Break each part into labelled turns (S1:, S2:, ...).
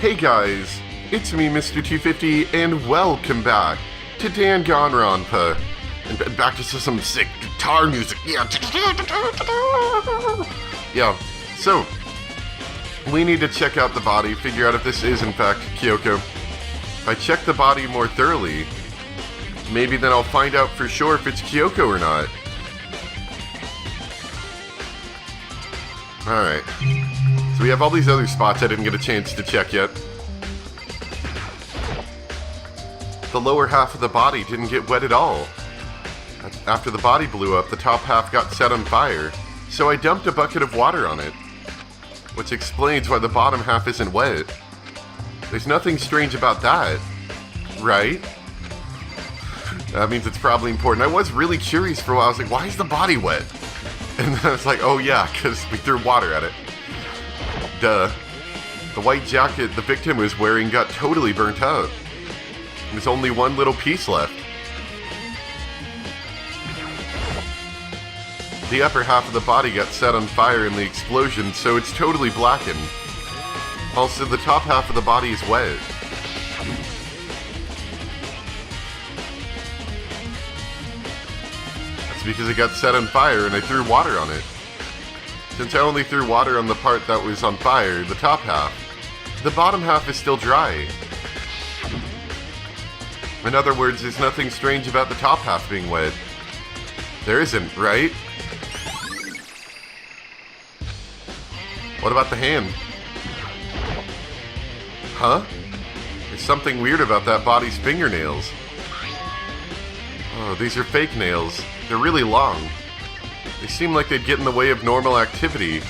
S1: Hey guys, it's me, Mr. 250, and welcome back to Danganronpa. And back to some sick guitar music. Yeah, so, we need to check out the body, figure out if this is in fact Kyoko. If I check the body more thoroughly, maybe then I'll find out for sure if it's Kyoko or not. Alright. So we have all these other spots I didn't get a chance to check yet. The lower half of the body didn't get wet at all. After the body blew up, the top half got set on fire, so I dumped a bucket of water on it, which explains why the bottom half isn't wet. There's nothing strange about that, right? That means it's probably important. I was really curious for a while. I was like, why is the body wet? And then I was like, oh yeah, because we threw water at it. Duh. The white jacket the victim was wearing got totally burnt out. There's only one little piece left. The upper half of the body got set on fire in the explosion, so it's totally blackened. Also, the top half of the body is wet. That's because it got set on fire and I threw water on it. Since I only threw water on the part that was on fire, the top half, the bottom half is still dry. In other words, there's nothing strange about the top half being wet. There isn't, right? What about the hand? Huh? There's something weird about that body's fingernails. Oh, these are fake nails. They're really long. They seem like they'd get in the way of normal activity.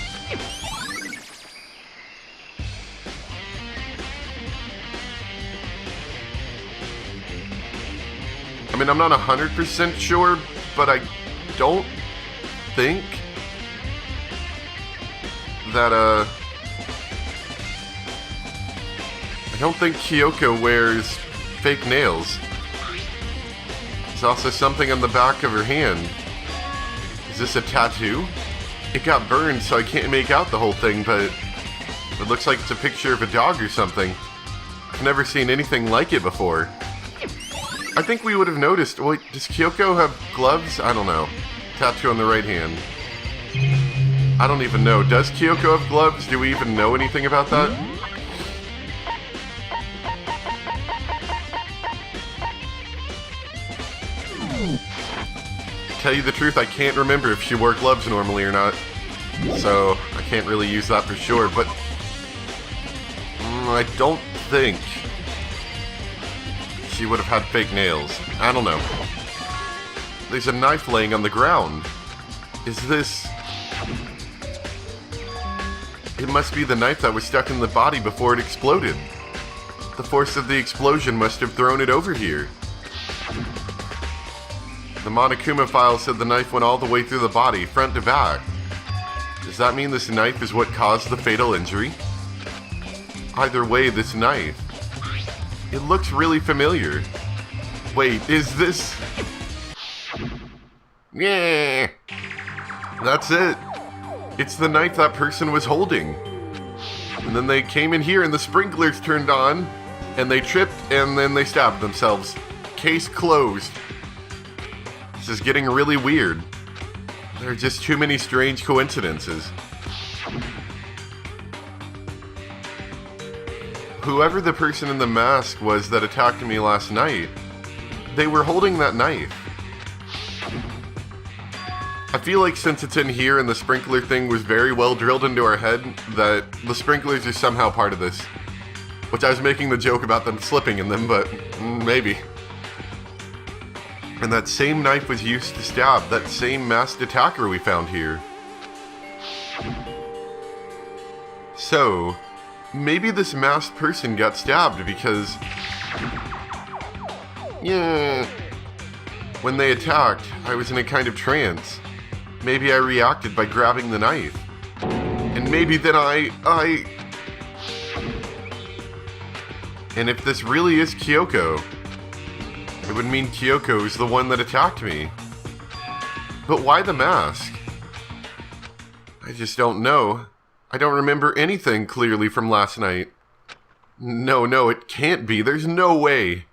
S1: I mean, I'm not 100% sure, but I don't think that, I don't think Kyoko wears fake nails. There's also something on the back of her hand. Is this a tattoo? It got burned, so I can't make out the whole thing, but it looks like it's a picture of a dog or something. I've never seen anything like it before. I think we would have noticed. Wait, does Kyoko have gloves? I don't know. Tattoo on the right hand. I don't even know. Does Kyoko have gloves? Do we even know anything about that? Tell you the truth, I can't remember if she wore gloves normally or not. So, I can't really use that for sure, but I don't think she would have had fake nails. I don't know. There's a knife laying on the ground. Is this... It must be the knife that was stuck in the body before it exploded. The force of the explosion must have thrown it over here. The Monokuma file said the knife went all the way through the body, front to back. Does that mean this knife is what caused the fatal injury? Either way, this knife... It looks really familiar. Wait, is this... Yeah, that's it. It's the knife that person was holding. And then they came in here and the sprinklers turned on, and they tripped, and then they stabbed themselves. Case closed. This is getting really weird. There are just too many strange coincidences. Whoever the person in the mask was that attacked me last night, they were holding that knife. I feel like since it's in here and the sprinkler thing was very well drilled into our head, that the sprinklers are somehow part of this. Which I was making the joke about them slipping in them, but maybe. And that same knife was used to stab that same masked attacker we found here. So, maybe this masked person got stabbed because... Yeah. When they attacked, I was in a kind of trance. Maybe I reacted by grabbing the knife. And maybe then And if this really is Kyoko, it would mean Kyoko is the one that attacked me. But why the mask? I just don't know. I don't remember anything clearly from last night. No, it can't be. There's no way.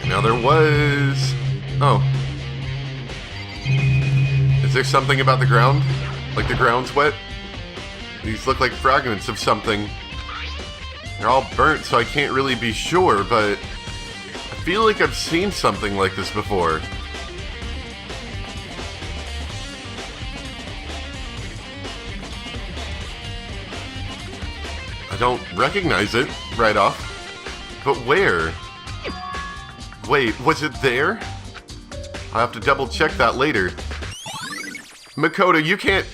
S1: Now there was... Oh. Is there something about the ground? Like the ground's wet? These look like fragments of something. They're all burnt, so I can't really be sure, but... I feel like I've seen something like this before. I don't recognize it right off. But where? Wait, was it there? I'll have to double check that later. Makoto, you can't,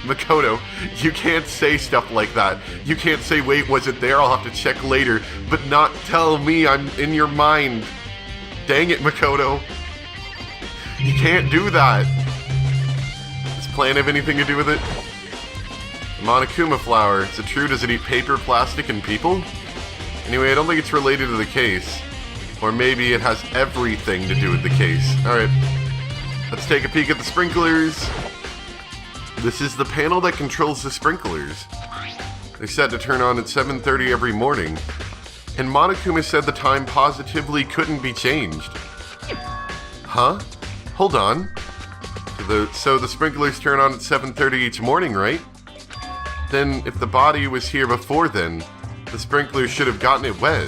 S1: Makoto, you can't say stuff like that. You can't say, wait, was it there? I'll have to check later, but not tell me I'm in your mind. Dang it, Makoto. You can't do that. Does plant have anything to do with it? Monokuma flower. Is it true? Does it eat paper, plastic, and people? Anyway, I don't think it's related to the case. Or maybe it has everything to do with the case. Alright. Let's take a peek at the sprinklers. This is the panel that controls the sprinklers. They're set to turn on at 7:30 every morning. And Monokuma said the time positively couldn't be changed. Huh? Hold on. So the sprinklers turn on at 7:30 each morning, right? Then, if the body was here before then, the sprinklers should have gotten it wet.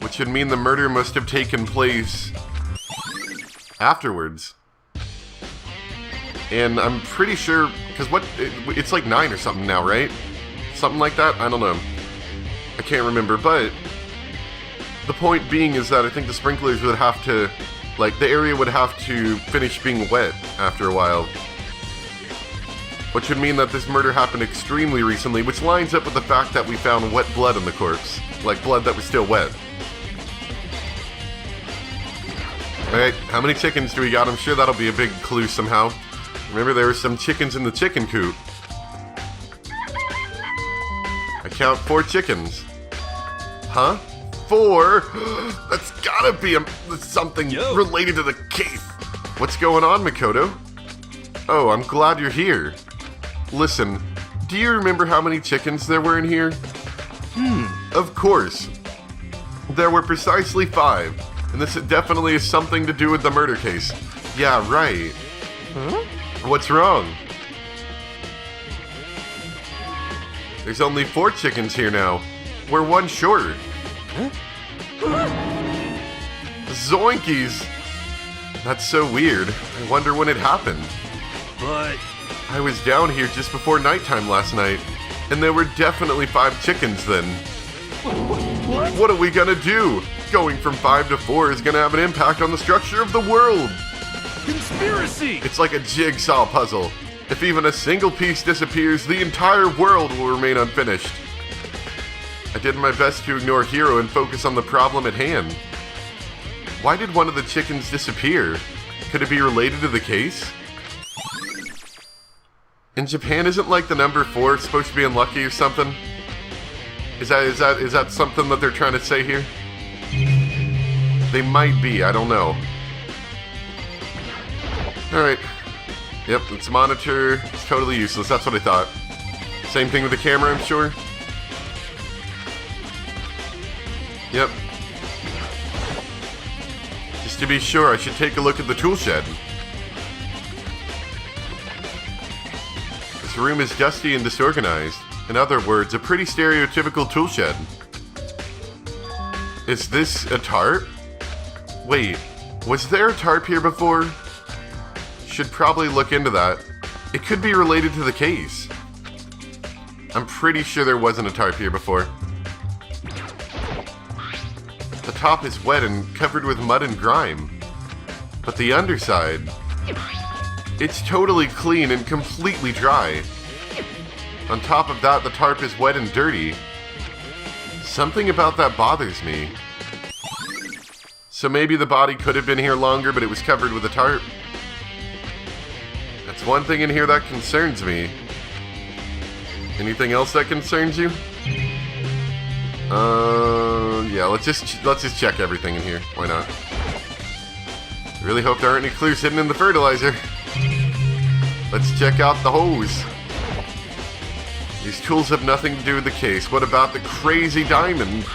S1: Which would mean the murder must have taken place afterwards. And I'm pretty sure, because it's like 9 or something now, right? Something like that? I don't know. I can't remember, but the point being is that I think the sprinklers would have to, like, the area would have to finish being wet after a while. Which would mean that this murder happened extremely recently, which lines up with the fact that we found wet blood on the corpse. Like blood that was still wet. Alright, how many chickens do we got? I'm sure that'll be a big clue somehow. Remember, there were some chickens in the chicken coop. I count 4 chickens. Huh? 4? That's gotta be something related to the case. What's going on, Makoto? Oh, I'm glad you're here. Listen, do you remember how many chickens there were in here? Of course. There were precisely 5, and this definitely has something to do with the murder case. Yeah, right. Huh? What's wrong? There's only 4 chickens here now. We're 1 short. Huh? Zoinkies! That's so weird. I wonder when it happened.
S2: But
S1: I was down here just before nighttime last night, and there were definitely 5 chickens then. What are we gonna do? Going from 5 to 4 is gonna have an impact on the structure of the world.
S2: Conspiracy!
S1: It's like a jigsaw puzzle. If even a single piece disappears, the entire world will remain unfinished. I did my best to ignore Hiro and focus on the problem at hand. Why did one of the chickens disappear? Could it be related to the case? In Japan, isn't like the number 4 supposed to be unlucky or something? Is that something that they're trying to say here? They might be, I don't know. Alright. Yep, it's a monitor. It's totally useless, that's what I thought. Same thing with the camera, I'm sure. Yep. Just to be sure, I should take a look at the tool shed. This room is dusty and disorganized. In other words, a pretty stereotypical tool shed. Is this a tarp? Wait, was there a tarp here before? Should probably look into that. It could be related to the case. I'm pretty sure there wasn't a tarp here before. The top is wet and covered with mud and grime. But the underside... it's totally clean and completely dry. On top of that, the tarp is wet and dirty. Something about that bothers me. So maybe the body could have been here longer, but it was covered with a tarp. That's one thing in here that concerns me. Anything else that concerns you? Yeah, let's just check everything in here. Why not? I really hope there aren't any clues hidden in the fertilizer. Let's check out the hose. These tools have nothing to do with the case. What about the crazy diamond?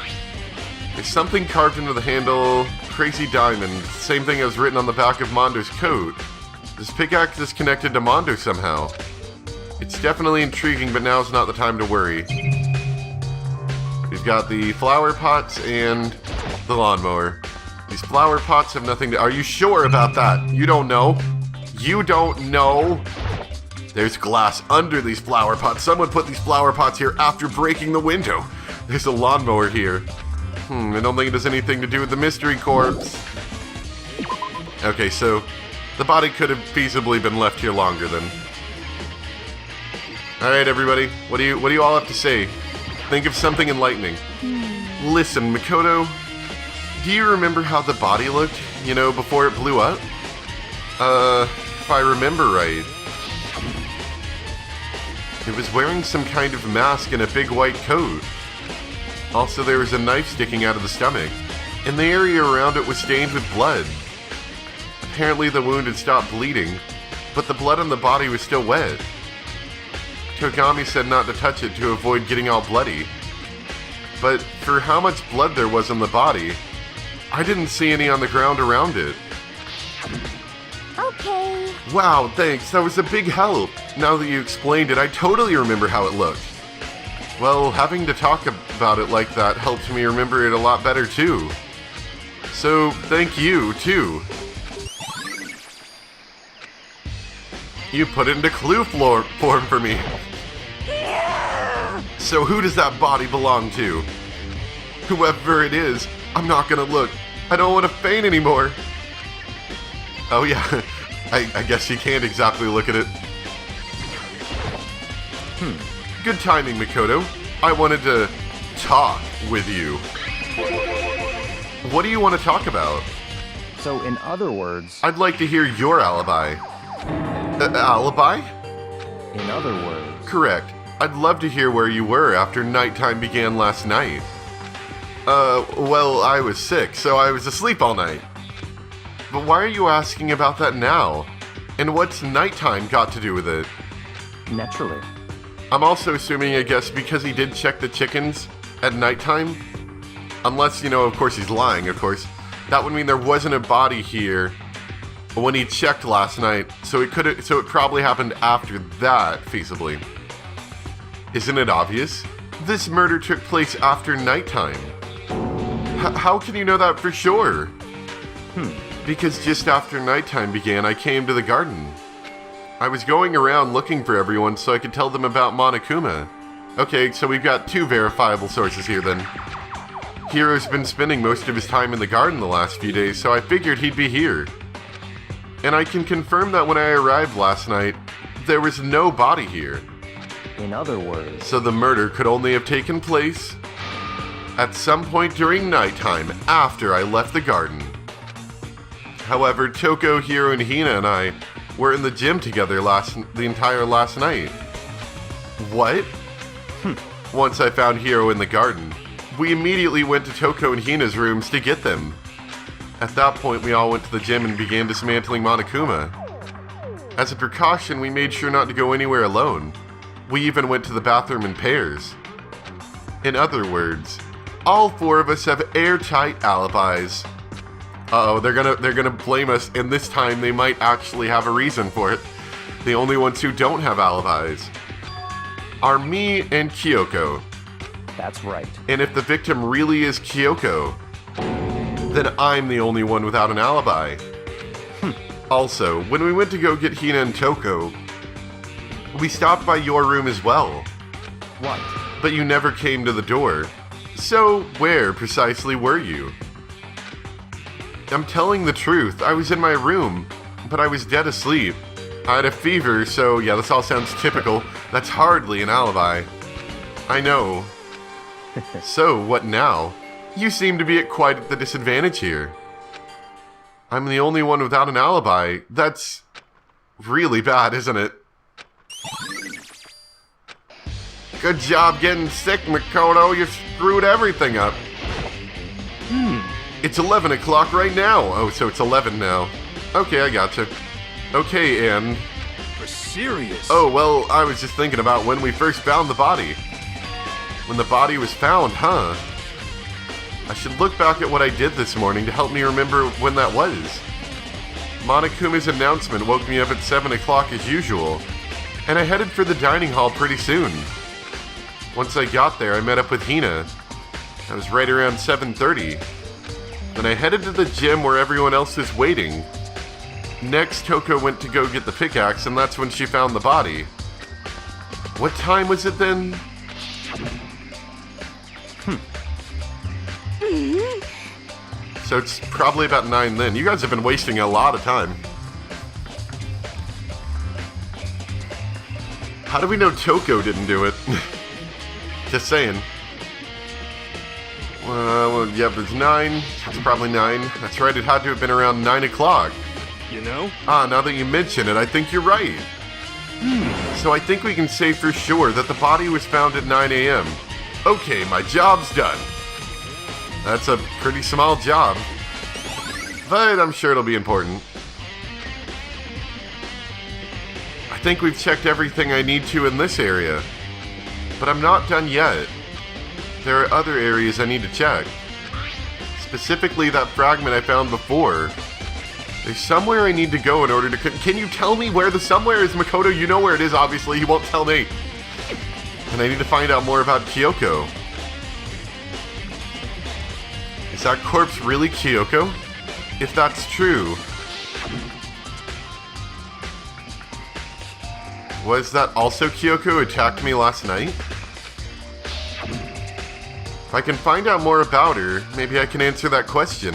S1: There's something carved into the handle. Crazy diamond. Same thing as written on the back of Mondo's coat. This pickaxe is connected to Mondo somehow. It's definitely intriguing, but now's not the time to worry. We've got the flower pots and the lawnmower. These flower pots have nothing to... Are you sure about that? You don't know? You don't know? There's glass under these flower pots. Someone put these flower pots here after breaking the window. There's a lawnmower here. I don't think it has anything to do with the mystery corpse. Okay, so the body could have feasibly been left here longer than... Alright, everybody. What do you all have to say? Think of something enlightening. Listen, Makoto, do you remember how the body looked, you know, before it blew up? If I remember right, it was wearing some kind of mask and a big white coat. Also, there was a knife sticking out of the stomach, and the area around it was stained with blood. Apparently the wound had stopped bleeding, but the blood on the body was still wet. Togami said not to touch it to avoid getting all bloody. But for how much blood there was on the body, I didn't see any on the ground around it.
S3: Okay.
S1: Wow, thanks. That was a big help. Now that you explained it, I totally remember how it looked. Well, having to talk about it like that helped me remember it a lot better too. So, thank you, too. You put it into clue form for me. So who does that body belong to? Whoever it is, I'm not gonna look. I don't want to faint anymore. Oh yeah, I guess you can't exactly look at it. Good timing, Makoto. I wanted to talk with you. What do you want to talk about?
S4: So, in other words...
S1: I'd like to hear your alibi. Alibi?
S4: In other words...
S1: Correct. I'd love to hear where you were after nighttime began last night. Well, I was sick, so I was asleep all night. But why are you asking about that now? And what's nighttime got to do with it?
S4: Naturally.
S1: I'm also assuming, I guess, because he did check the chickens at nighttime. Unless, you know, of course he's lying, of course. That would mean there wasn't a body here when he checked last night, so it probably happened after that, feasibly. Isn't it obvious? This murder took place after nighttime. How can you know that for sure? Because just after nighttime began, I came to the garden. I was going around looking for everyone so I could tell them about Monokuma. Okay, so we've got two verifiable sources here then. Hiro's been spending most of his time in the garden the last few days, so I figured he'd be here. And I can confirm that when I arrived last night, there was no body here.
S4: In other words...
S1: So the murder could only have taken place at some point during nighttime after I left the garden. However, Toko, Hiro, and Hina and I were in the gym together the entire last night. What? Once I found Hiro in the garden, we immediately went to Toko and Hina's rooms to get them. At that point, we all went to the gym and began dismantling Monokuma. As a precaution, we made sure not to go anywhere alone. We even went to the bathroom in pairs. In other words, all four of us have airtight alibis. Uh-oh, they're gonna blame us, and this time they might actually have a reason for it. The only ones who don't have alibis are me and Kyoko.
S4: That's right.
S1: And if the victim really is Kyoko, then I'm the only one without an alibi. Also, when we went to go get Hina and Toko, we stopped by your room as well.
S4: What?
S1: But you never came to the door. So, where precisely were you? I'm telling the truth. I was in my room, but I was dead asleep. I had a fever, so yeah, this all sounds typical. That's hardly an alibi. I know. So, what now? You seem to be at quite the disadvantage here. I'm the only one without an alibi. That's really bad, isn't it? Good job getting sick, Makoto. You screwed everything up. It's 11 o'clock right now. Oh, so it's 11 now. Okay, I gotcha. Okay, and
S2: super serious.
S1: Oh, well, I was just thinking about when we first found the body. When the body was found, huh? I should look back at what I did this morning to help me remember when that was. Monokuma's announcement woke me up at 7 o'clock as usual, and I headed for the dining hall pretty soon. Once I got there, I met up with Hina. I was right around 7:30. Then I headed to the gym where everyone else was waiting. Next, Toko went to go get the pickaxe, and that's when she found the body. What time was it then? So it's probably about 9 then. You guys have been wasting a lot of time. How do we know Toko didn't do it? Just saying. Well, yep, it's 9. It's probably 9. That's right, it had to have been around 9 o'clock.
S2: You know?
S1: Now that you mention it, I think you're right. So I think we can say for sure that the body was found at 9 a.m. Okay, my job's done. That's a pretty small job, but I'm sure it'll be important. I think we've checked everything I need to in this area, but I'm not done yet. There are other areas I need to check. Specifically that fragment I found before. There's somewhere I need to go in order to... Can you tell me where the somewhere is, Makoto? You know where it is, obviously. You won't tell me. And I need to find out more about Kyoko. Is that corpse really Kyoko? If that's true... Was that also Kyoko who attacked me last night? If I can find out more about her, maybe I can answer that question.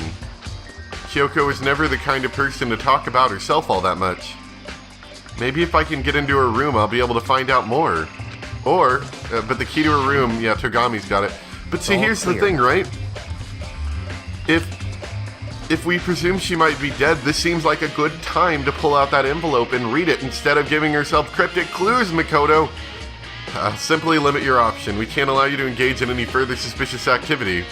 S1: Kyoko is never the kind of person to talk about herself all that much. Maybe if I can get into her room, I'll be able to find out more. Or, but the key to her room, yeah, Togami's got it. But see, here's the thing, right? If we presume she might be dead, this seems like a good time to pull out that envelope and read it instead of giving herself cryptic clues, Makoto. Simply limit your option. We can't allow you to engage in any further suspicious activity.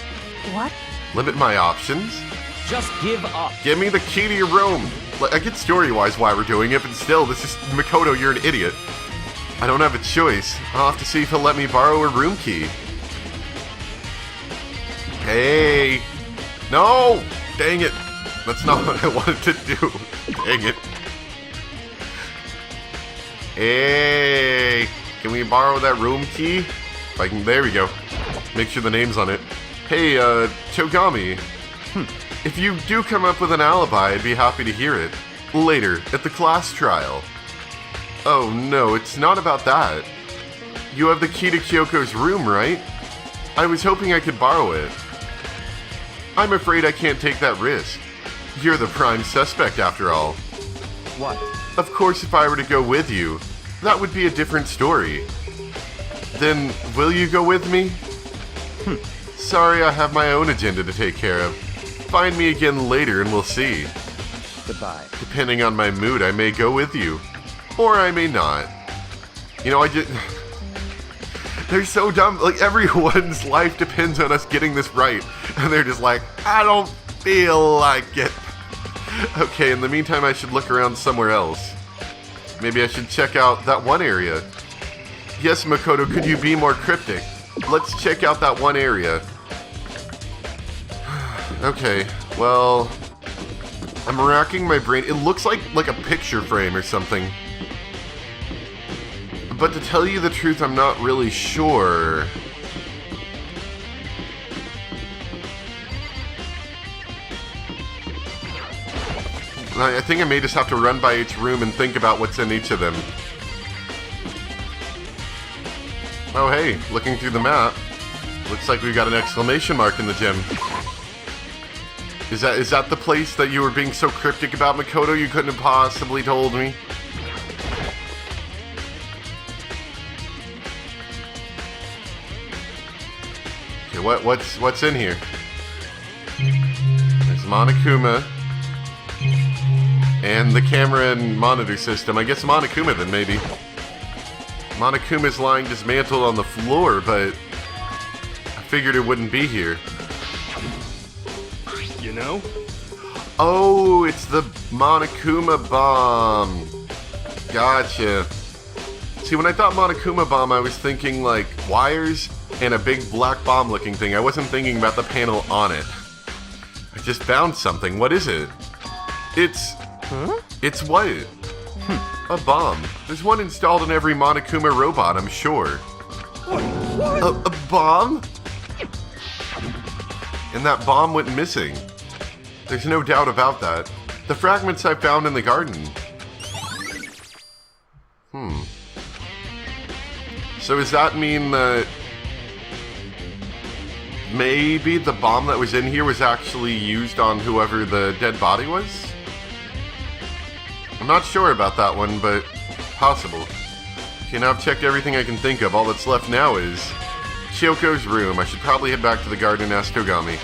S3: What?
S1: Limit my options?
S4: Just give up.
S1: Give me the key to your room. I get story-wise why we're doing it, but still, this is... Makoto, you're an idiot. I don't have a choice. I'll have to see if he'll let me borrow a room key. Hey! No! Dang it. That's not what I wanted to do. Dang it. Hey! Can we borrow that room key? If I can... There we go. Make sure the name's on it. Hey, Togami. If you do come up with an alibi, I'd be happy to hear it. Later, at the class trial. Oh no, it's not about that. You have the key to Kyoko's room, right? I was hoping I could borrow it. I'm afraid I can't take that risk. You're the prime suspect after all.
S4: What?
S1: Of course, if I were to go with you, that would be a different story. Then, will you go with me? Sorry, I have my own agenda to take care of. Find me again later and we'll see.
S4: Goodbye.
S1: Depending on my mood, I may go with you. Or I may not. You know, they're so dumb. Like, everyone's life depends on us getting this right. And they're just like, I don't feel like it. Okay, in the meantime, I should look around somewhere else. Maybe I should check out that one area. Yes, Makoto, could you be more cryptic? Let's check out that one area. Okay, well... I'm racking my brain. It looks like a picture frame or something. But to tell you the truth, I'm not really sure. I think I may just have to run by each room and think about what's in each of them. Oh hey, looking through the map, looks like we've got an exclamation mark in the gym. Is that the place that you were being so cryptic about, Makoto? You couldn't have possibly told me? Okay, what's in here? There's Monokuma. And the camera and monitor system. I guess Monokuma then, maybe. Monokuma's lying dismantled on the floor, but I figured it wouldn't be here.
S2: You know?
S1: Oh, it's the Monokuma bomb. Gotcha. See, when I thought Monokuma bomb, I was thinking like wires and a big black bomb looking thing. I wasn't thinking about the panel on it. I just found something. What is it? It's what? A bomb. There's one installed in every Monokuma robot, I'm sure.
S2: What?
S1: A bomb? And that bomb went missing. There's no doubt about that. The fragments I found in the garden. So does that mean that maybe the bomb that was in here was actually used on whoever the dead body was? I'm not sure about that one, but possible. Okay, now I've checked everything I can think of. All that's left now is Kyoko's room. I should probably head back to the garden and ask Togami.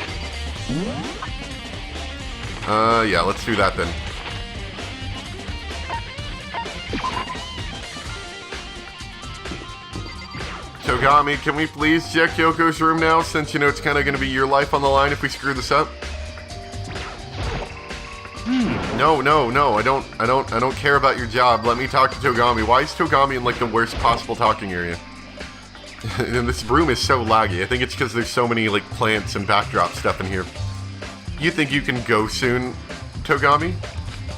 S1: Yeah, let's do that then. Togami, can we please check Kyoko's room now, since you know it's kind of going to be your life on the line if we screw this up? No, I don't care about your job. Let me talk to Togami. Why is Togami in like the worst possible talking area? And this room is so laggy. I think it's because there's so many like plants and backdrop stuff in here. You think you can go soon, Togami?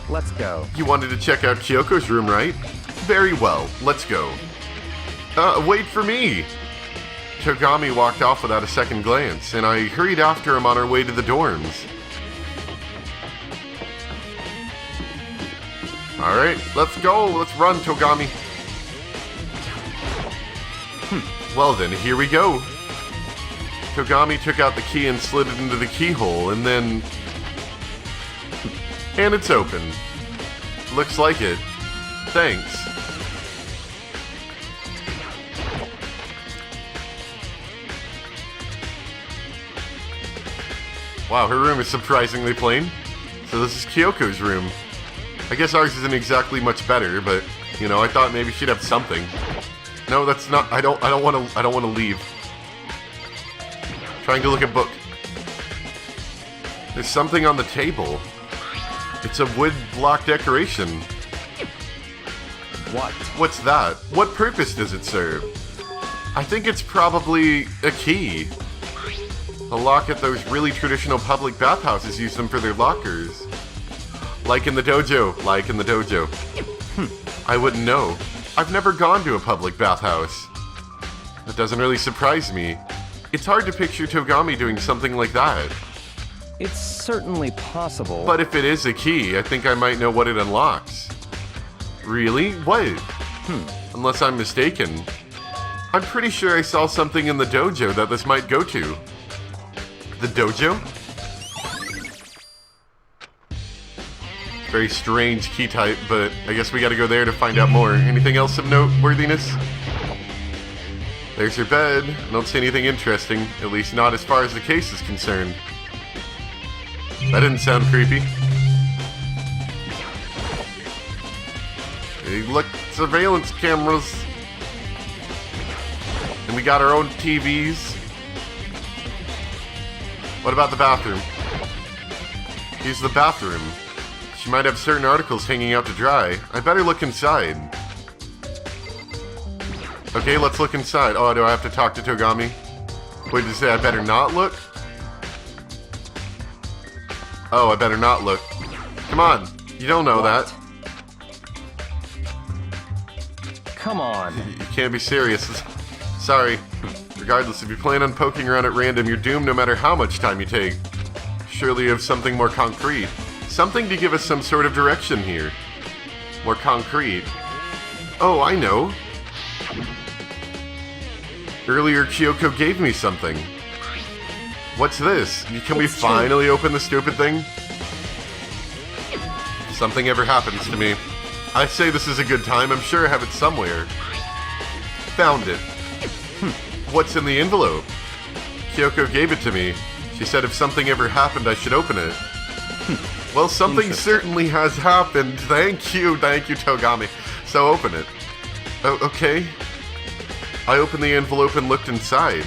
S4: Let's go.
S1: You wanted to check out Kyoko's room, right? Very well, let's go. Wait for me! Togami walked off without a second glance, and I hurried after him on our way to the dorms. Alright, let's go. Let's run, Togami. Well then, here we go. Togami took out the key and slid it into the keyhole, and then... And it's open. Looks like it. Thanks. Wow, her room is surprisingly plain. So this is Kyoko's room. I guess ours isn't exactly much better, but you know, I thought maybe she'd have something. No, that's not. I don't want to leave. Trying to look at book. There's something on the table. It's a wood block decoration.
S4: What?
S1: What's that? What purpose does it serve? I think it's probably a key. A lock at those really traditional public bathhouses use them for their lockers. Like in the dojo. Like in the dojo. I wouldn't know. I've never gone to a public bathhouse. That doesn't really surprise me. It's hard to picture Togami doing something like that.
S4: It's certainly possible.
S1: But if it is a key, I think I might know what it unlocks. Really? What? Unless I'm mistaken. I'm pretty sure I saw something in the dojo that this might go to. The dojo? Very strange key type, but I guess we gotta go there to find out more. Anything else of noteworthiness? There's your bed. I don't see anything interesting, at least not as far as the case is concerned. That didn't sound creepy. Hey, look, surveillance cameras. And we got our own TVs. What about the bathroom? Here's the bathroom. She might have certain articles hanging out to dry. I better look inside. Okay, let's look inside. Oh, do I have to talk to Togami? Wait, did you say I better not look? Oh, I better not look. Come on, you don't know that.
S4: Come on.
S1: You can't be serious. Sorry. Regardless, if you plan on poking around at random, you're doomed no matter how much time you take. Surely you have something more concrete. Something to give us some sort of direction here. More concrete. Oh, I know. Earlier, Kyoko gave me something. What's this? Can we finally open the stupid thing? If something ever happens to me, I say this is a good time. I'm sure I have it somewhere. Found it. What's in the envelope? Kyoko gave it to me. She said if something ever happened, I should open it. Well, something certainly has happened. Thank you, Togami. So open it. Oh, okay. I opened the envelope and looked inside.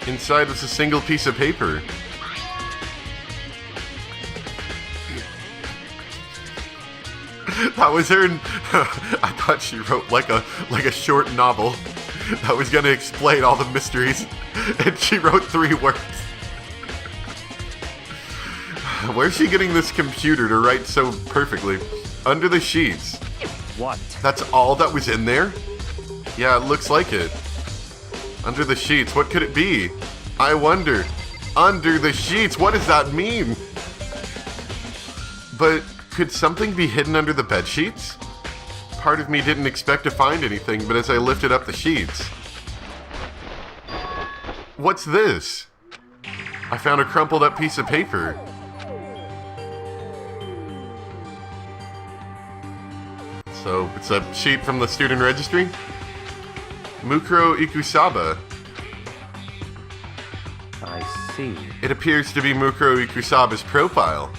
S1: Inside was a single piece of paper. That was her. I thought she wrote like a short novel that was gonna explain all the mysteries, and she wrote 3 words. Where's she getting this computer to write so perfectly? Under the sheets.
S4: What?
S1: That's all that was in there? Yeah, it looks like it. Under the sheets, what could it be? I wonder. Under the sheets, what does that mean? But could something be hidden under the bed sheets? Part of me didn't expect to find anything, but as I lifted up the sheets... What's this? I found a crumpled up piece of paper. So, it's a sheet from the student registry? Mukuro Ikusaba.
S4: I see.
S1: It appears to be Mukuro Ikusaba's profile.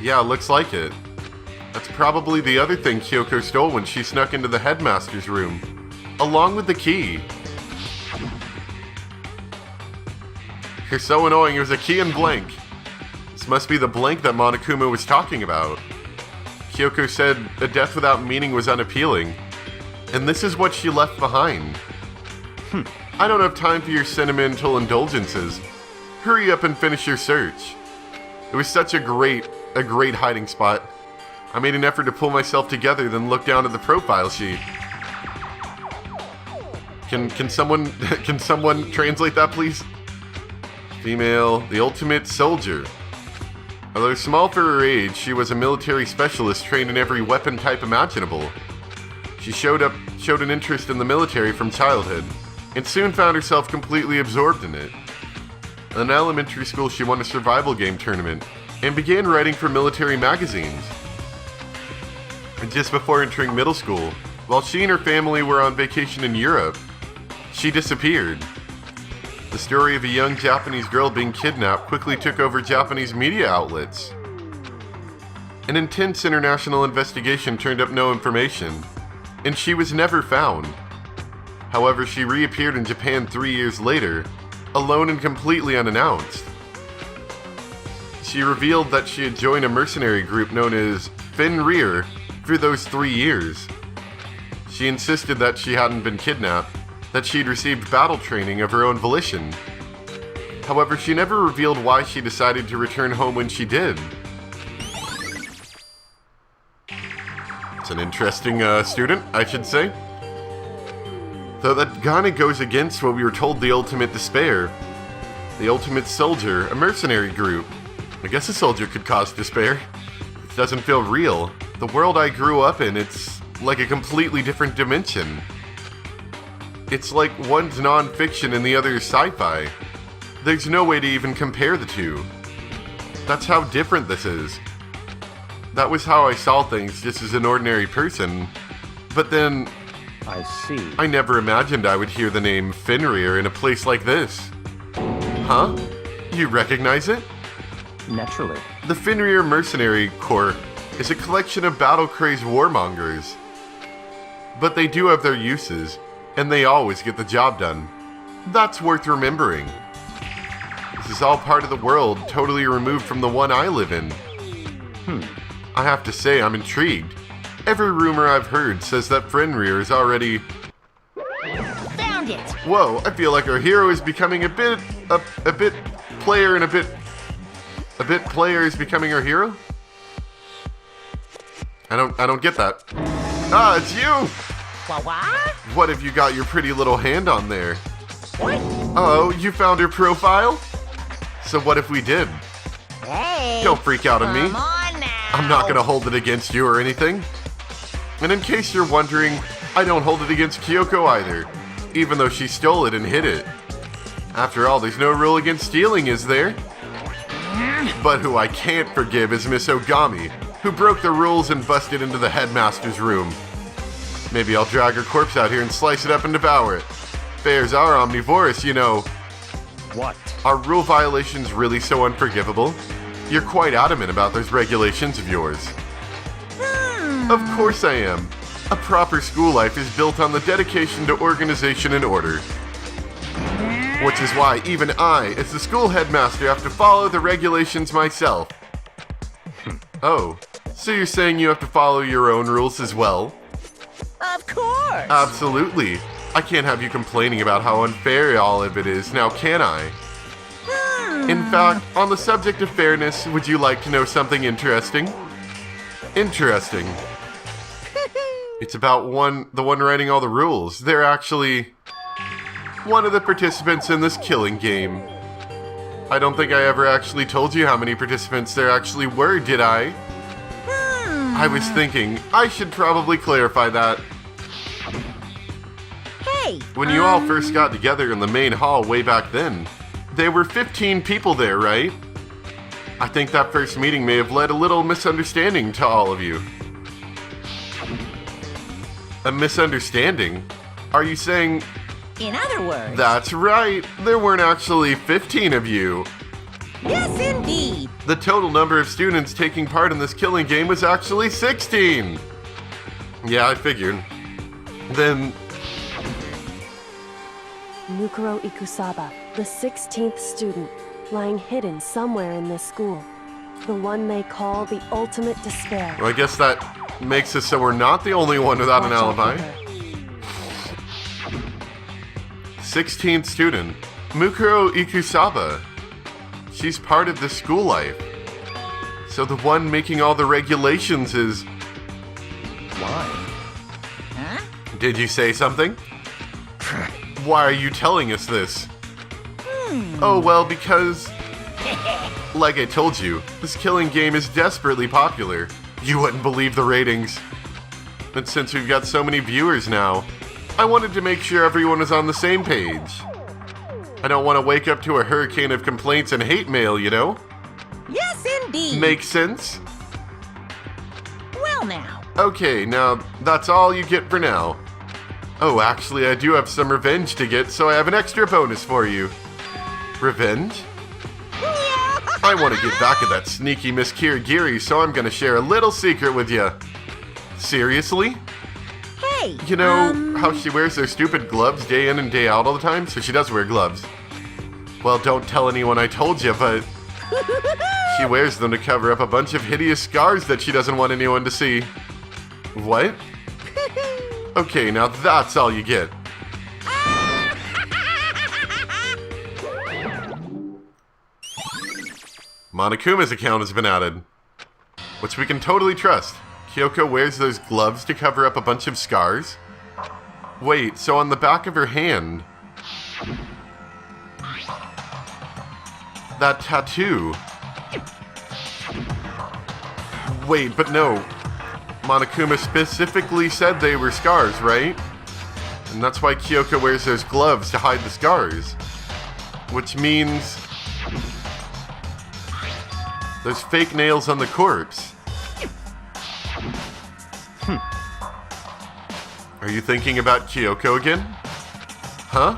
S1: Yeah, looks like it. That's probably the other thing Kyoko stole when she snuck into the headmaster's room, along with the key. You're so annoying, it was a key and blank. This must be the blank that Monokuma was talking about. Kyoko said a death without meaning was unappealing, and this is what she left behind. I don't have time for your sentimental indulgences. Hurry up and finish your search. It was such a great hiding spot. I made an effort to pull myself together, then look down at the profile sheet. Can someone translate that, please? Female, the ultimate soldier. Although small for her age, she was a military specialist trained in every weapon type imaginable. She showed an interest in the military from childhood, and soon found herself completely absorbed in it. In elementary school, she won a survival game tournament, and began writing for military magazines. And just before entering middle school, while she and her family were on vacation in Europe, she disappeared. The story of a young Japanese girl being kidnapped quickly took over Japanese media outlets. An intense international investigation turned up no information, and she was never found. However, she reappeared in Japan 3 years later, alone and completely unannounced. She revealed that she had joined a mercenary group known as Fenrir for those 3 years. She insisted that she hadn't been kidnapped, that she'd received battle training of her own volition. However, she never revealed why she decided to return home when she did. It's an interesting student, I should say. Though that kinda goes against what we were told the ultimate despair. The ultimate soldier, a mercenary group. I guess a soldier could cause despair. It doesn't feel real. The world I grew up in, it's like a completely different dimension. It's like one's non-fiction and the other's sci-fi. There's no way to even compare the two. That's how different this is. That was how I saw things just as an ordinary person. But then...
S4: I see.
S1: I never imagined I would hear the name Fenrir in a place like this. Huh? You recognize it?
S4: Naturally.
S1: The Fenrir Mercenary Corps is a collection of battle-crazed warmongers. But they do have their uses, and they always get the job done. That's worth remembering. This is all part of the world totally removed from the one I live in. I have to say, I'm intrigued. Every rumor I've heard says that Fenrir is already...
S2: Found it!
S1: Whoa, I feel like our hero is becoming a bit player and a bit player is becoming our hero? I don't get that. Ah, it's you!
S2: What?
S1: What have you got your pretty little hand on there?
S2: What?
S1: Oh, you found her profile? So what if we did?
S2: Hey!
S1: Don't freak out on me.
S2: Come on now!
S1: I'm not gonna hold it against you or anything. And in case you're wondering, I don't hold it against Kyoko either, even though she stole it and hid it. After all, there's no rule against stealing, is there? But who I can't forgive is Miss Ogami, who broke the rules and busted into the headmaster's room. Maybe I'll drag her corpse out here and slice it up and devour it. Bears are omnivorous, you know.
S4: What?
S1: Are rule violations really so unforgivable? You're quite adamant about those regulations of yours. Of course I am. A proper school life is built on the dedication to organization and order. Which is why even I, as the school headmaster, have to follow the regulations myself. Oh, So you're saying you have to follow your own rules as well?
S2: Of course.
S1: Absolutely. I can't have you complaining about how unfair all of it is, now can I? In fact, on the subject of fairness, would you like to know something interesting? Interesting. It's about the one writing all the rules. They're actually one of the participants in this killing game. I don't think I ever actually told you how many participants there actually were, did I? I was thinking, I should probably clarify that.
S2: Hey.
S1: When you all first got together in the main hall way back then, there were 15 people there, right? I think that first meeting may have led a little misunderstanding to all of you. A misunderstanding? Are you saying...
S2: In other words.
S1: That's right, there weren't actually 15 of you.
S2: Yes, indeed.
S1: The total number of students taking part in this killing game was actually 16. Yeah, I figured. Then...
S3: Mukuro Ikusaba, the 16th student, lying hidden somewhere in this school. The one they call the ultimate despair.
S1: Well, I guess that makes it so we're not the only one without an alibi. 16th student, Mukuro Ikusaba. She's part of the school life. So the one making all the regulations is...
S4: Why?
S2: Huh?
S1: Did you say something? Why are you telling us this? Oh, well, because... Like I told you, this killing game is desperately popular. You wouldn't believe the ratings. But since we've got so many viewers now, I wanted to make sure everyone was on the same page. I don't want to wake up to a hurricane of complaints and hate mail, you know?
S2: Yes, indeed.
S1: Makes sense?
S2: Well now.
S1: Okay, now that's all you get for now. Oh, actually, I do have some revenge to get, so I have an extra bonus for you. Revenge? I want to get back at that sneaky Miss Kirigiri, so I'm going to share a little secret with you. Seriously?
S2: Hey.
S1: You know how she wears those stupid gloves day in and day out all the time? So she does wear gloves. Well, don't tell anyone I told you, but she wears them to cover up a bunch of hideous scars that she doesn't want anyone to see. What? Okay, now that's all you get. Monokuma's account has been added, which we can totally trust. Kyoko wears those gloves to cover up a bunch of scars? Wait, so on the back of her hand... That tattoo... Wait, but no. Monokuma specifically said they were scars, right? And that's why Kyoko wears those gloves to hide the scars. Which means... Those fake nails on the corpse. Are you thinking about Kyoko again? Huh?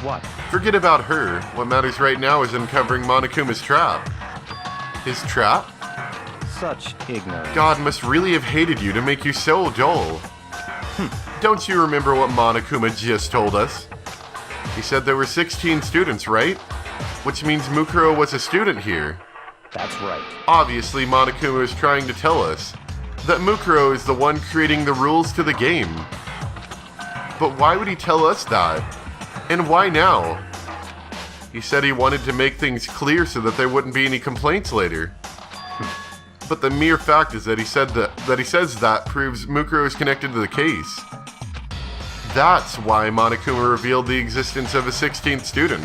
S4: What?
S1: Forget about her. What matters right now is uncovering Monokuma's trap. His trap?
S4: Such ignorance.
S1: God must really have hated you to make you so dull. Don't you remember what Monokuma just told us? He said there were 16 students, right? Which means Mukuro was a student here.
S4: That's right.
S1: Obviously, Monokuma is trying to tell us that Mukuro is the one creating the rules to the game. But why would he tell us that? And why now? He said he wanted to make things clear so that there wouldn't be any complaints later. But the mere fact is that he says that proves Mukuro is connected to the case. That's why Monokuma revealed the existence of a 16th student.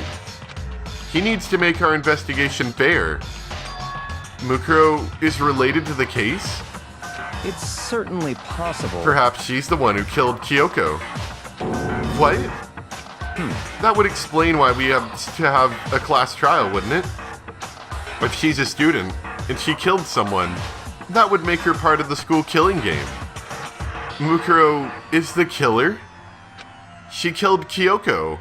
S1: He needs to make our investigation fair. Mukuro is related to the case?
S4: It's certainly possible.
S1: Perhaps she's the one who killed Kyoko. What? That would explain why we have to have a class trial, wouldn't it? If she's a student and she killed someone, that would make her part of the school killing game. Mukuro is the killer? She killed Kyoko.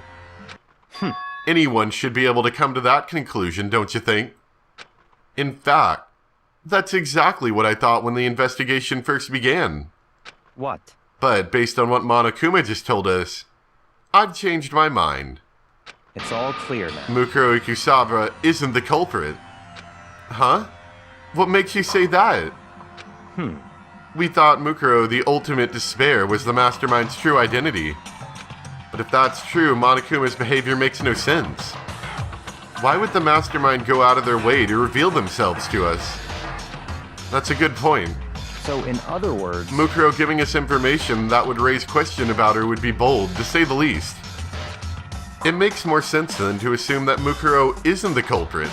S1: Anyone should be able to come to that conclusion, don't you think? In fact, that's exactly what I thought when the investigation first began.
S4: What?
S1: But based on what Monokuma just told us, I've changed my mind.
S4: It's all clear now.
S1: Mukuro Ikusaba isn't the culprit. Huh? What makes you say that? We thought Mukuro, the ultimate despair, was the mastermind's true identity. But if that's true, Monokuma's behavior makes no sense. Why would the mastermind go out of their way to reveal themselves to us? That's a good point.
S4: So in other words...
S1: Mukuro giving us information that would raise question about her would be bold, to say the least. It makes more sense then to assume that Mukuro isn't the culprit.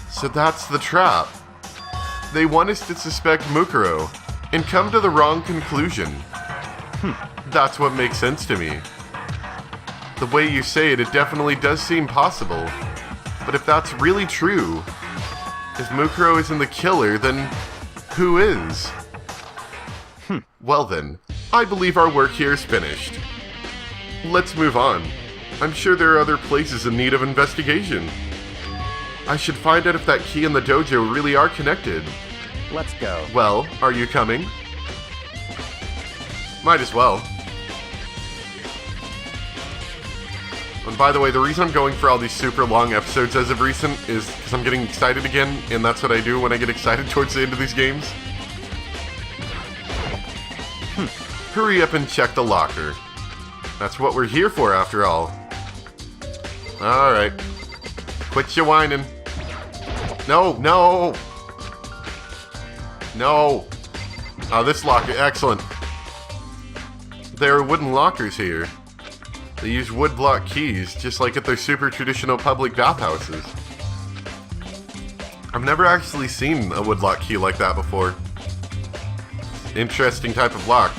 S1: So that's the trap. They want us to suspect Mukuro and come to the wrong conclusion. That's what makes sense to me. The way you say it, it definitely does seem possible. But if that's really true, if Mukuro isn't the killer, then who is? Well then, I believe our work here is finished. Let's move on. I'm sure there are other places in need of investigation. I should find out if that key and the dojo really are connected.
S4: Let's go.
S1: Well, are you coming? Might as well. And by the way, the reason I'm going for all these super long episodes as of recent is because I'm getting excited again, and that's what I do when I get excited towards the end of these games. Hurry up and check the locker. That's what we're here for, after all. Alright. Quit your whining. No, no! No! Oh, this locker, excellent. There are wooden lockers here. They use wood block keys, just like at their super traditional public bathhouses. I've never actually seen a woodlock key like that before. Interesting type of lock.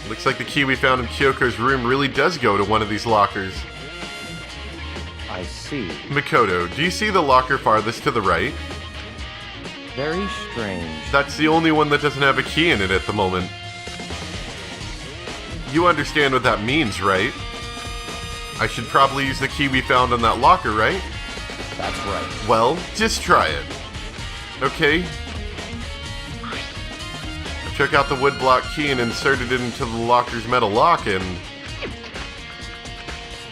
S1: Looks like the key we found in Kyoko's room really does go to one of these lockers.
S4: I see.
S1: Makoto, do you see the locker farthest to the right?
S4: Very strange.
S1: That's the only one that doesn't have a key in it at the moment. You understand what that means, right? I should probably use the key we found in that locker, right?
S4: That's right.
S1: Well, just try it. Okay? I took out the wood block key and inserted it into the locker's metal lock, and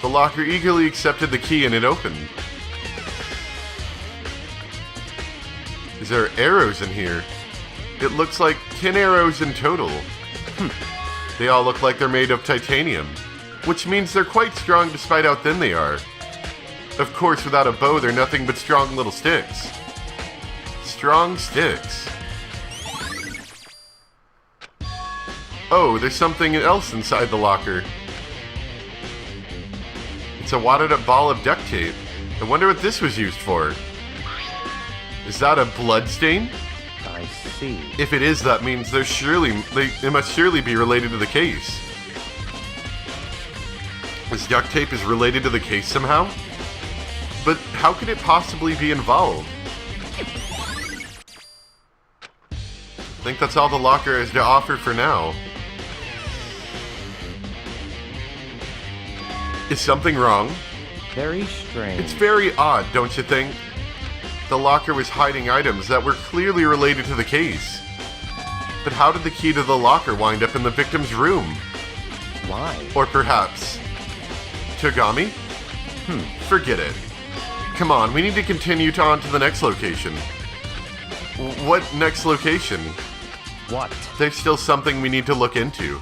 S1: the locker eagerly accepted the key and it opened. Is there arrows in here? It looks like 10 arrows in total. They all look like they're made of titanium, which means they're quite strong despite how thin they are. Of course, without a bow, they're nothing but strong little sticks. Strong sticks. Oh, there's something else inside the locker. It's a wadded up ball of duct tape. I wonder what this was used for. Is that a blood stain?
S4: I see.
S1: If it is, that means it must surely be related to the case. This duct tape is related to the case somehow? But how could it possibly be involved? I think that's all the locker has to offer for now. Is something wrong?
S4: Very strange.
S1: It's very odd, don't you think? The locker was hiding items that were clearly related to the case. But how did the key to the locker wind up in the victim's room?
S4: Why?
S1: Or perhaps Togami? Forget it. Come on, we need to continue on to the next location. What next location?
S4: What?
S1: There's still something we need to look into.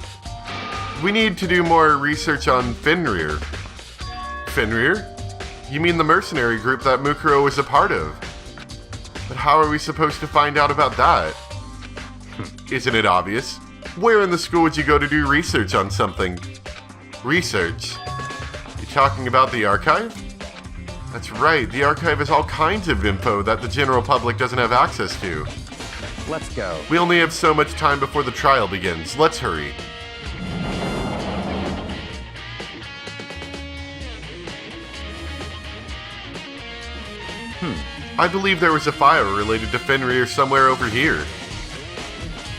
S1: We need to do more research on Fenrir. Fenrir? You mean the mercenary group that Mukuro was a part of? But how are we supposed to find out about that? Isn't it obvious? Where in the school would you go to do research on something? Research? You talking about the archive? That's right, the archive has all kinds of info that the general public doesn't have access to.
S4: Let's go.
S1: We only have so much time before the trial begins. Let's hurry. I believe there was a file related to Fenrir somewhere over here.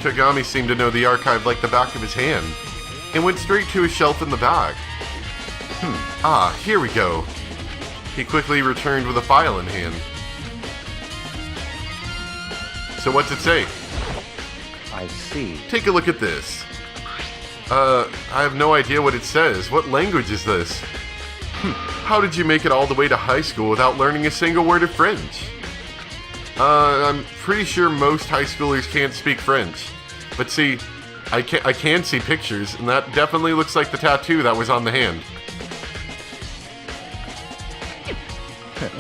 S1: Togami seemed to know the archive like the back of his hand, and went straight to a shelf in the back. Ah, here we go. He quickly returned with a file in hand. So what's it say?
S4: I see.
S1: Take a look at this. I have no idea what it says. What language is this? How did you make it all the way to high school without learning a single word of French? I'm pretty sure most high schoolers can't speak French. But see, I can see pictures, and that definitely looks like the tattoo that was on the hand.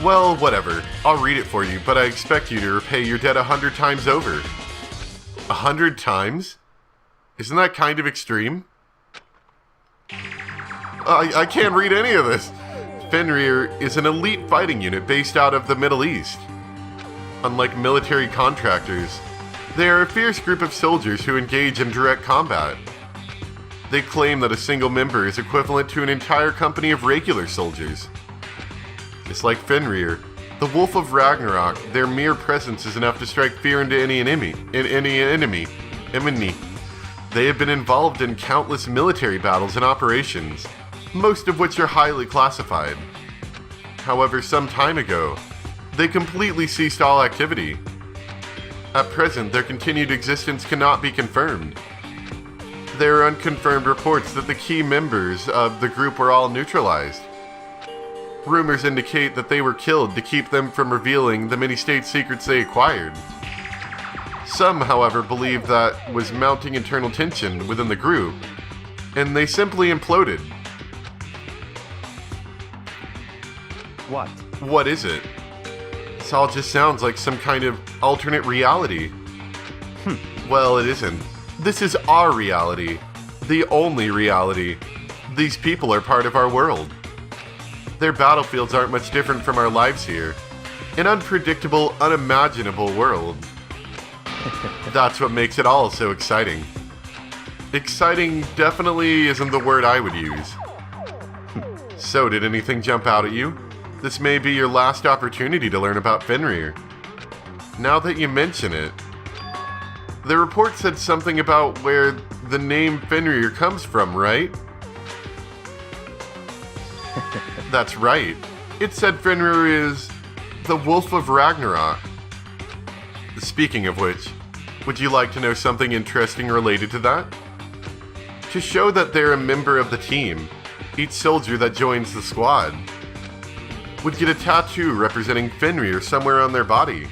S1: Well, whatever. I'll read it for you, but I expect you to repay your debt 100 times over. 100 times? Isn't that kind of extreme? I can't read any of this. Fenrir is an elite fighting unit based out of the Middle East. Unlike military contractors, they are a fierce group of soldiers who engage in direct combat. They claim that a single member is equivalent to an entire company of regular soldiers. Just like Fenrir, the Wolf of Ragnarok, their mere presence is enough to strike fear into any enemy. They have been involved in countless military battles and operations, most of which are highly classified. However, some time ago, they completely ceased all activity. At present, their continued existence cannot be confirmed. There are unconfirmed reports that the key members of the group were all neutralized. Rumors indicate that they were killed to keep them from revealing the many state secrets they acquired. Some, however, believe that was mounting internal tension within the group, and they simply imploded.
S4: What?
S1: What is it? This all just sounds like some kind of alternate reality. Well, it isn't. This is our reality. The only reality. These people are part of our world. Their battlefields aren't much different from our lives here. An unpredictable, unimaginable world. That's what makes it all so exciting. Exciting definitely isn't the word I would use. So, did anything jump out at you? This may be your last opportunity to learn about Fenrir. Now that you mention it, the report said something about where the name Fenrir comes from, right? That's right. It said Fenrir is the Wolf of Ragnarok. Speaking of which, would you like to know something interesting related to that? To show that they're a member of the team, each soldier that joins the squad would get a tattoo representing Fenrir somewhere on their body.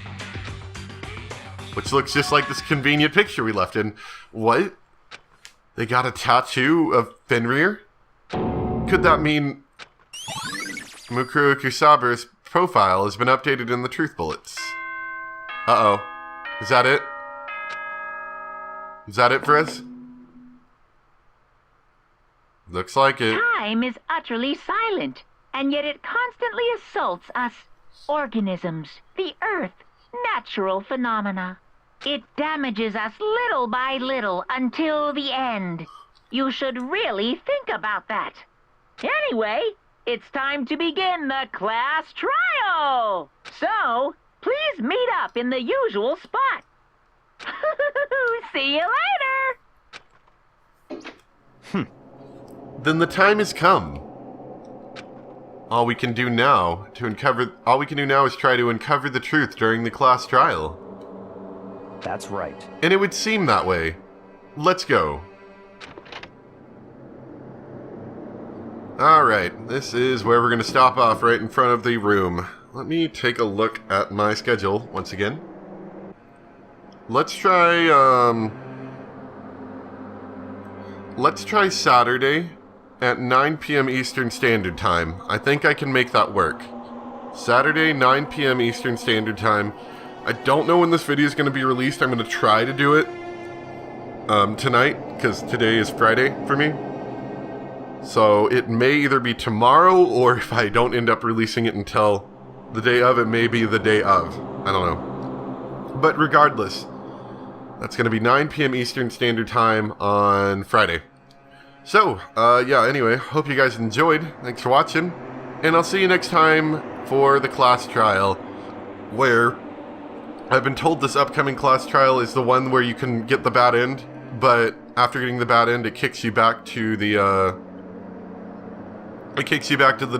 S1: Which looks just like this convenient picture we left in. What? They got a tattoo of Fenrir? Could that mean Mukuro Kusaba's profile has been updated in the truth bullets? Uh-oh. Is that it? Is that it for us? Looks like it.
S5: Time is utterly silent, and yet it constantly assaults us organisms, the earth, natural phenomena. It damages us little by little until the end. You should really think about that. Anyway, it's time to begin the class trial. So, please meet up in the usual spot. See you later.
S1: Then the time has come. All we can do now is try to uncover the truth during the class trial.
S4: That's right.
S1: And it would seem that way. Let's go. Alright, this is where we're going to stop off, right in front of the room. Let me take a look at my schedule once again. Let's try Saturday at 9 p.m. Eastern Standard Time. I think I can make that work. Saturday, 9 p.m. Eastern Standard Time. I don't know when this video is going to be released. I'm going to try to do it tonight, because today is Friday for me. So it may either be tomorrow, or if I don't end up releasing it until the day of, it may be the day of. I don't know. But regardless, that's going to be 9 p.m. Eastern Standard Time on Friday. So, yeah, anyway, hope you guys enjoyed. Thanks for watching. And I'll see you next time for the class trial, where I've been told this upcoming class trial is the one where you can get the bad end, but after getting the bad end, it kicks you back to the,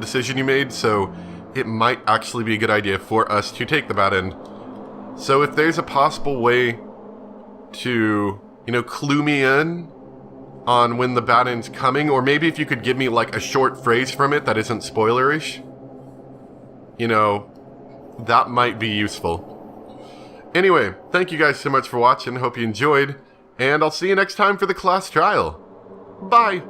S1: decision you made, so it might actually be a good idea for us to take the bad end. So if there's a possible way to, clue me in on when the bad end's coming, or maybe if you could give me, like, a short phrase from it that isn't spoilerish, that might be useful. Anyway, thank you guys so much for watching. Hope you enjoyed. And I'll see you next time for the class trial. Bye!